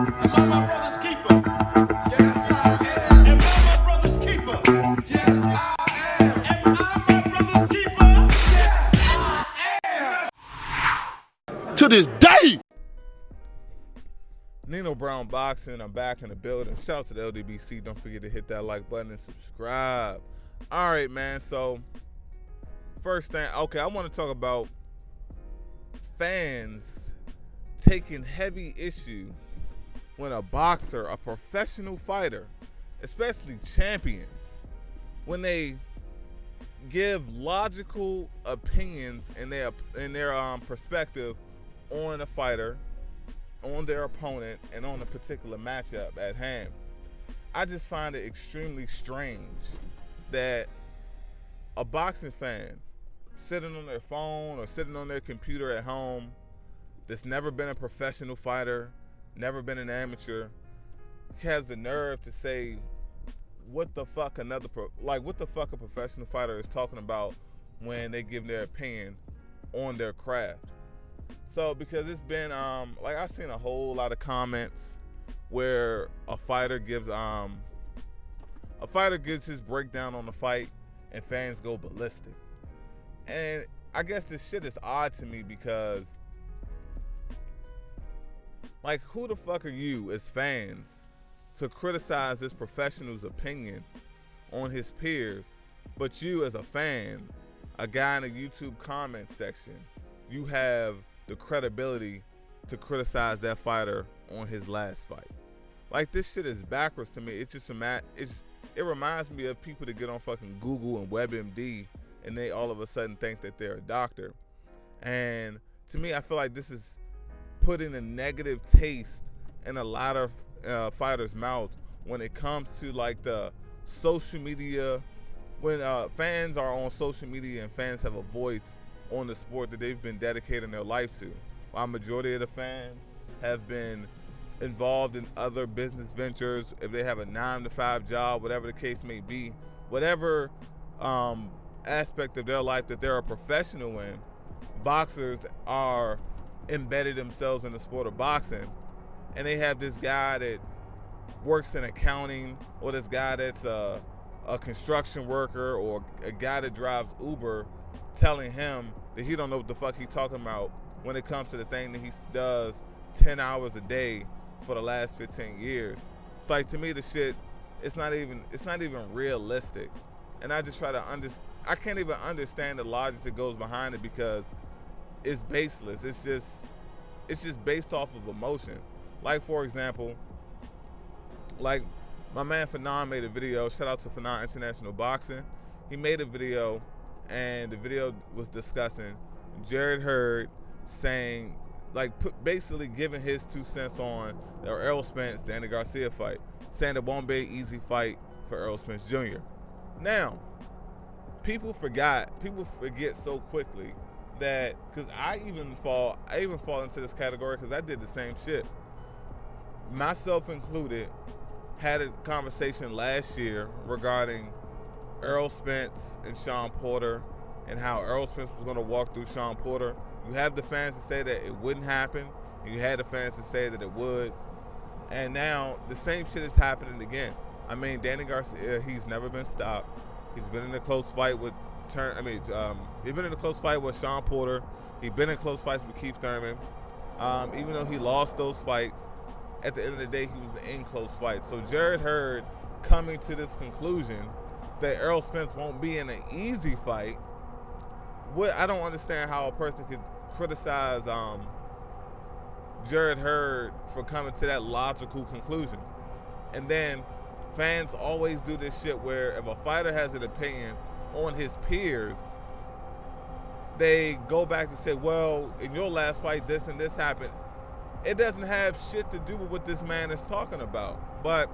Am I my brother's keeper? Yes, I am. Am I my brother's keeper? Yes, I am. Am I my brother's keeper? Yes, I am. To this day. Nino Brown Boxing, I'm back in the building. Shout out to the LDBC. Don't forget to hit that like button and subscribe. All right, man. So, first thing, okay, I want to talk about fans taking heavy issue when a boxer, a professional fighter, especially champions, when they give logical opinions in their perspective on a fighter, on their opponent, and on a particular matchup at hand. I just find it extremely strange that a boxing fan sitting on their phone or sitting on their computer at home that's never been a professional fighter, never been an amateur, has the nerve to say what the fuck what the fuck a professional fighter is talking about when they give their opinion on their craft. So because it's been I've seen a whole lot of comments where a fighter gives his breakdown on the fight and fans go ballistic. And I guess this shit is odd to me because, like, who the fuck are you as fans to criticize this professional's opinion on his peers, but you as a fan, a guy in the YouTube comment section, you have the credibility to criticize that fighter on his last fight? Like, this shit is backwards to me. It reminds me of people that get on fucking Google and WebMD and they all of a sudden think that they're a doctor. And to me, I feel like this is putting a negative taste in a lot of fighters' mouth when it comes to like the social media. When fans are on social media and fans have a voice on the sport that they've been dedicating their life to. While majority of the fans have been involved in other business ventures, if they have a 9-to-5 job, whatever the case may be, whatever aspect of their life that they're a professional in, boxers are embedded themselves in the sport of boxing. And they have this guy that works in accounting, or this guy that's a construction worker, or a guy that drives Uber, telling him that he don't know what the fuck he's talking about when it comes to the thing that he does 10 hours a day for the last 15 years. It's like, to me, the shit, it's not even realistic. And I just try to I can't even understand the logic that goes behind it because it's baseless. It's just based off of emotion. Like, for example, like my man Fanon made a video. Shout out to Fanon International Boxing. He made a video, and the video was discussing Jared Hurd saying, like, basically giving his 2 cents on the Errol Spence Danny Garcia fight, saying it won't be an easy fight for Errol Spence Jr. Now, people forget so quickly that, because I even fall into this category because I did the same shit. Myself included, had a conversation last year regarding Errol Spence and Sean Porter and how Errol Spence was going to walk through Sean Porter. You have the fans that say that it wouldn't happen, and you had the fans that say that it would. And now the same shit is happening again. I mean, Danny Garcia, he's never been stopped. He's been in a close fight with he's been in a close fight with Sean Porter. He's been in close fights with Keith Thurman. Even though he lost those fights, at the end of the day, he was in close fights. So Jared Hurd coming to this conclusion that Errol Spence won't be in an easy fight, I don't understand how a person could criticize Jared Hurd for coming to that logical conclusion. And then fans always do this shit where if a fighter has an opinion on his peers, they go back to say, well, in your last fight, this and this happened. It doesn't have shit to do with what this man is talking about. But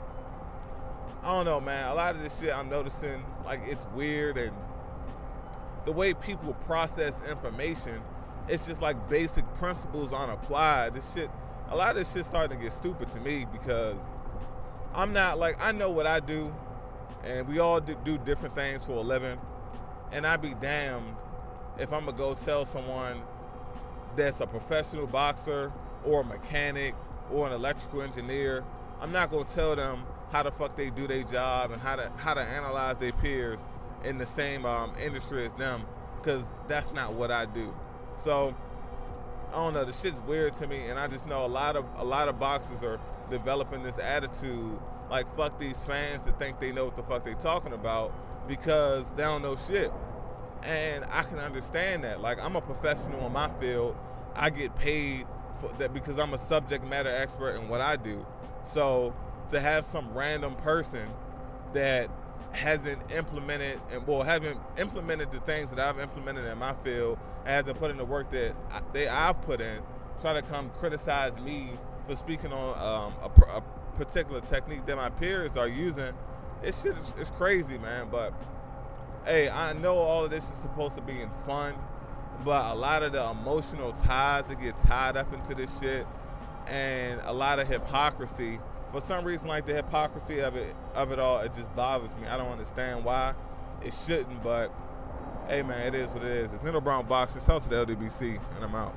I don't know, man. A lot of this shit I'm noticing, like, it's weird, and the way people process information, it's just like basic principles aren't applied. A lot of this shit's starting to get stupid to me because I'm not, like, I know what I do, and we all do different things for a living, and I'd be damned if I'm gonna go tell someone that's a professional boxer or a mechanic or an electrical engineer, I'm not gonna tell them how the fuck they do their job and how to analyze their peers in the same industry as them, because that's not what I do. So I don't know, the shit's weird to me, and I just know a lot of boxers are developing this attitude like fuck these fans that think they know what the fuck they talking about because they don't know shit. And I can understand that. Like, I'm a professional in my field. I get paid for that because I'm a subject matter expert in what I do. So to have some random person that haven't implemented the things that I've implemented in my field, hasn't put in the work that I've put in, try to come criticize me for speaking on a particular technique that my peers are using, it's crazy, man. But hey, I know all of this is supposed to be in fun, but a lot of the emotional ties that get tied up into this shit, and a lot of hypocrisy. For some reason, like the hypocrisy of it all, it just bothers me. I don't understand why. It shouldn't, but hey, man, it is what it is. It's Nino Brown Boxing. Shout out to the LDBC, and I'm out.